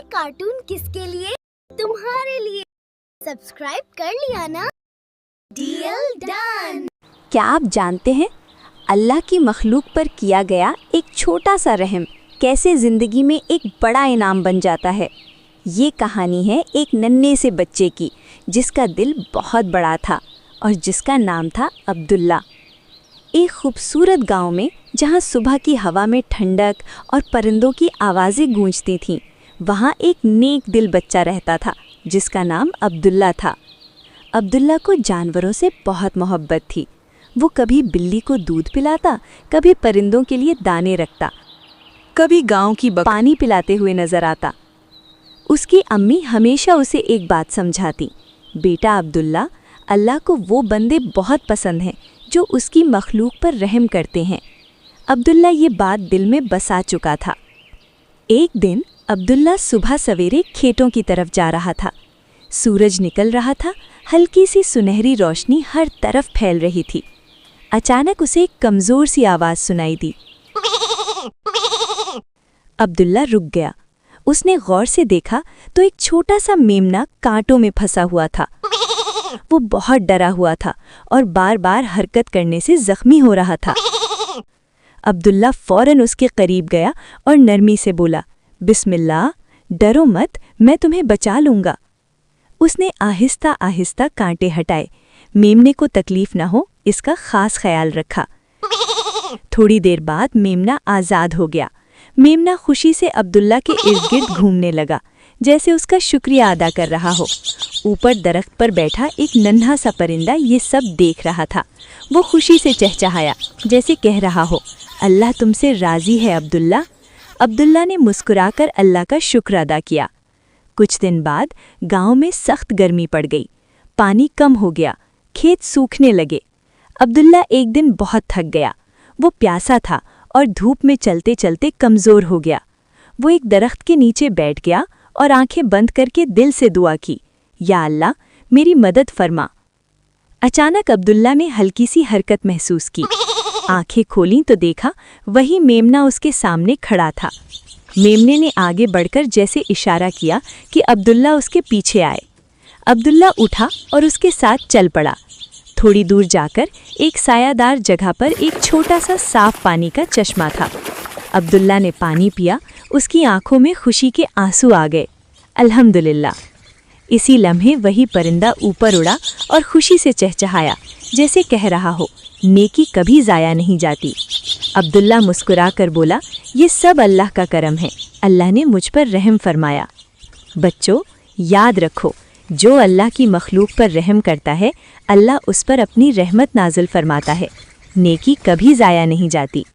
Cartoon किसके लिए? तुम्हारे लिए। सब्सक्राइब कर लिया ना? Deal done. क्या आप जानते हैं अल्लाह की मखलूक पर किया गया एक छोटा सा रहम कैसे ज़िंदगी में एक बड़ा इनाम बन जाता है। ये कहानी है एक नन्हे से बच्चे की जिसका दिल बहुत बड़ा था और जिसका नाम था अब्दुल्ला। एक खूबसूरत गांव में जहां सुबह की हवा में ठंडक और परिंदों की आवाज़ें गूंजती थीं, वहां एक नेक दिल बच्चा रहता था जिसका नाम अब्दुल्ला था। अब्दुल्ला को जानवरों से बहुत मोहब्बत थी। वो कभी बिल्ली को दूध पिलाता, कभी परिंदों के लिए दाने रखता, कभी गांव की पानी पिलाते हुए नजर आता। उसकी अम्मी हमेशा उसे एक बात समझाती, बेटा अब्दुल्ला, अल्लाह को वो बंदे बहुत पसंद हैं जो उसकी मखलूक पर रहम करते हैं। अब्दुल्ला ये बात दिल में बसा चुका था। एक दिन अब्दुल्ला सुबह सवेरे खेतों की तरफ जा रहा था। सूरज निकल रहा था, हल्की सी सुनहरी रोशनी हर तरफ फैल रही थी। अचानक उसे एक कमज़ोर सी आवाज़ सुनाई दी। अब्दुल्ला रुक गया। उसने गौर से देखा तो एक छोटा सा मेमना कांटों में फंसा हुआ था। वो बहुत डरा हुआ था और बार बार हरकत करने से जख्मी हो रहा था। अब्दुल्ला फौरन उसके करीब गया और नरमी से बोला, बिस्मिल्लाह, डरो मत, मैं तुम्हें बचा लूँगा। उसने आहिस्ता आहिस्ता कांटे हटाए। मेमने को तकलीफ ना हो इसका खास ख्याल रखा। थोड़ी देर बाद मेमना आज़ाद हो गया। मेमना खुशी से अब्दुल्ला के इर्द गिर्द घूमने लगा, जैसे उसका शुक्रिया अदा कर रहा हो। ऊपर दरख्त पर बैठा एक नन्हा सा परिंदा ये सब देख रहा था। वो खुशी से चहचहाया, जैसे कह रहा हो, अल्लाह तुमसे राज़ी है अब्दुल्ला। अब्दुल्ला ने मुस्कुराकर अल्लाह का शुक्र अदा किया। कुछ दिन बाद गांव में सख्त गर्मी पड़ गई। पानी कम हो गया, खेत सूखने लगे। अब्दुल्ला एक दिन बहुत थक गया। वो प्यासा था और धूप में चलते चलते कमज़ोर हो गया। वो एक दरख्त के नीचे बैठ गया और आंखें बंद करके दिल से दुआ की, या अल्लाह मेरी मदद फरमा। अचानक अब्दुल्ला ने हल्की सी हरकत महसूस की। आंखें खोलीं तो देखा वही मेमना उसके सामने खड़ा था। मेमने ने आगे बढ़कर जैसे इशारा किया कि अब्दुल्ला उसके पीछे आए। अब्दुल्ला उठा और उसके साथ चल पड़ा। थोड़ी दूर जाकर एक सायादार जगह पर एक छोटा सा साफ पानी का चश्मा था। अब्दुल्ला ने पानी पिया। उसकी आंखों में खुशी के आंसू आ गए। अल्हम्दुलिल्लाह। इसी लम्हे वही परिंदा ऊपर उड़ा और खुशी से चहचहाया, जैसे कह रहा हो, नेकी कभी ज़ाया नहीं जाती। अब्दुल्ला मुस्कुरा कर बोला, ये सब अल्लाह का करम है, अल्लाह ने मुझ पर रहम फरमाया। बच्चों, याद रखो, जो अल्लाह की मखलूक पर रहम करता है, अल्लाह उस पर अपनी रहमत नाजिल फरमाता है। नेकी कभी ज़ाया नहीं जाती।